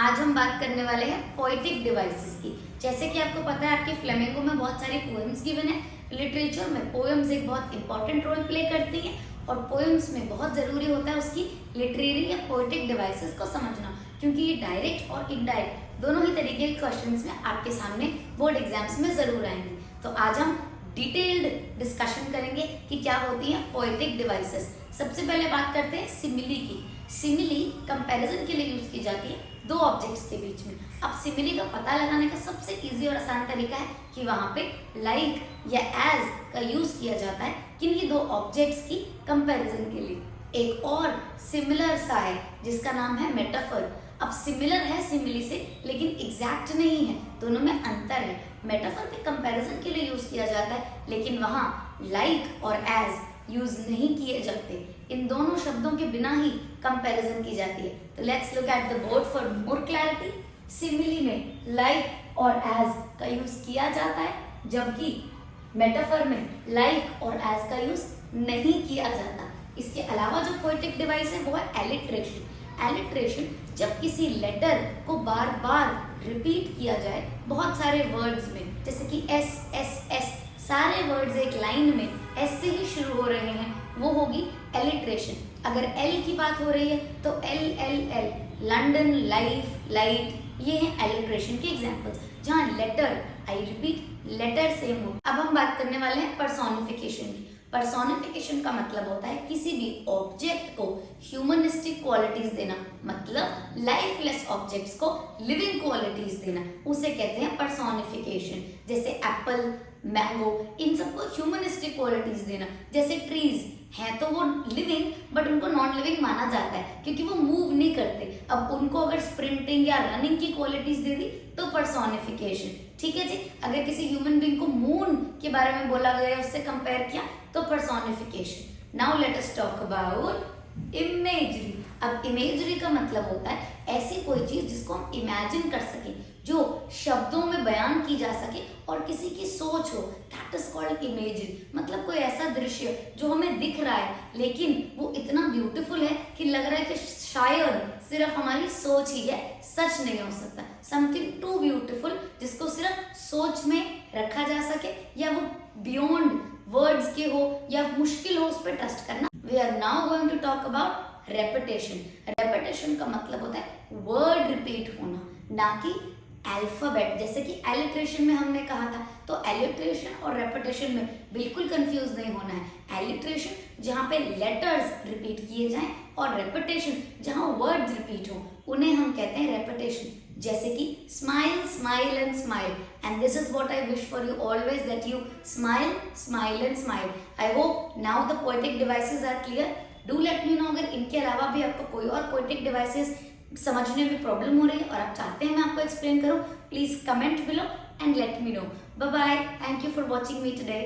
आज हम बात करने वाले हैं पोएटिक डिवाइसेस की। जैसे कि आपको पता है, आपके फ्लेमिंगो में बहुत सारी पोएम्स गिवन है। लिटरेचर में पोएम्स एक बहुत इंपॉर्टेंट रोल प्ले करती हैं और पोएम्स में बहुत जरूरी होता है उसकी लिटरेरी या पोएटिक डिवाइसेस को समझना, क्योंकि ये डायरेक्ट और इनडायरेक्ट दोनों ही तरीके के क्वेश्चंस में आपके सामने बोर्ड एग्जाम्स में जरूर आएंगे। तो आज हम डिटेल्ड डिस्कशन करेंगे कि क्या होती है पोएटिक डिवाइसेस। सबसे पहले बात करते हैं सिमिली की। सिमिली कंपैरिजन के लिए यूज की जाती है दो ऑब्जेक्ट्स के बीच में। अब सिमिली का पता लगाने का सबसे इजी और आसान तरीका है कि वहां पे लाइक या एज का यूज किया जाता है किन्हीं दो ऑब्जेक्ट्स की कंपैरिजन के लिए। एक और सिमिलर सा है जिसका नाम है मेटाफर। अब सिमिलर है सिमिली से, लेकिन एग्जैक्ट नहीं है, दोनों में अंतर है। मेटाफर पे कंपैरिजन के लिए यूज किया जाता है, लेकिन वहां लाइक और एज यूज नहीं किए जाते। इन दोनों शब्दों के बिना ही कंपैरिजन की जाती है। तो let's look at the board for more clarity. Simile में लाइक और एज का यूज किया जाता है, जबकि मेटाफर में लाइक और एज का यूज नहीं किया जाता। इसके अलावा जो पोएटिक डिवाइस है वो है एलिट्रेशन। एलिट्रेशन जब किसी लेटर को बार बार रिपीट किया जाए बहुत सारे वर्ड्स में, जैसे कि एस एस एस, सारे वर्ड्स एक लाइन में एस से ही शुरू हो रहे हैं, वो होगी एलिट्रेशन। अगर एल की बात हो रही है तो L L L, London, life, light, ये हैं एलिट्रेशन के एग्जांपल्स। जहां letter, I repeat, letter same हो। अब हम बात करने वाले हैं पर्सोनिफिकेशन की। पर्सोनिफिकेशन का मतलब होता है किसी भी ऑब्जेक्ट को ह्यूमनिस्टिक क्वालिटीज देना, मतलब लाइफलेस ऑब्जेक्ट्स को लिविंग क्वालिटीज देना, उसे कहते हैं पर्सोनिफिकेशन। जैसे एप्पल, मैंगो, इन सबको ह्यूमनिस्टिक क्वालिटीज देना। जैसे ट्रीज हैं तो वो लिविंग, बट उनको नॉन लिविंग माना जाता है क्योंकि वो मूव नहीं करते। अब उनको अगर स्प्रिंटिंग या रनिंग की क्वालिटीज दे दी तो पर्सोनिफिकेशन। ठीक है जी। अगर किसी ह्यूमन बीइंग को मून के बारे में बोला गया, उससे कंपेयर किया, तो personification. Now let us talk about imagery. अब इमेजरी का मतलब होता है ऐसी कोई चीज जिसको हम इमेजिन कर सके, जो शब्दों में बयान की जा सके और किसी की सोच हो, दैट इज कॉल्ड इमेजरी। मतलब कोई ऐसा दृश्य जो हमें दिख रहा है लेकिन वो इतना ब्यूटीफुल है कि लग रहा है कि शायद सिर्फ हमारी सोच ही है, सच नहीं हो सकता। समथिंग टू ब्यूटीफुल जिसको सिर्फ सोच में रखा जा सके, या वो बियॉन्ड वर्ड्स के हो या मुश्किल हो उस पर ट्रस्ट करना। We are now going to talk about repetition. Repetition का मतलब होता है वर्ड रिपीट होना, ना कि अल्फाबेट। जैसे कि एलिट्रेशन में हमने कहा था, तो एलिट्रेशन और रेपिटेशन में बिल्कुल कंफ्यूज नहीं होना है। एलिट्रेशन जहाँ पे लेटर्स रिपीट किए जाएं और रेपिटेशन जहाँ वर्ड्स रिपीट हो, उन्हें हम कहते हैं रेपिटेशन। जैसे कि smile, smile and smile, and this is what I wish for you always, that you smile, smile and smile. I hope now the poetic devices are clear. Do let me know अगर इनके अलावा भी आपको कोई और poetic devices समझने में problem हो रही है और आप चाहते हैं मैं आपको एक्सप्लेन करूं, please comment below and let me know. Bye bye, thank you for watching me today.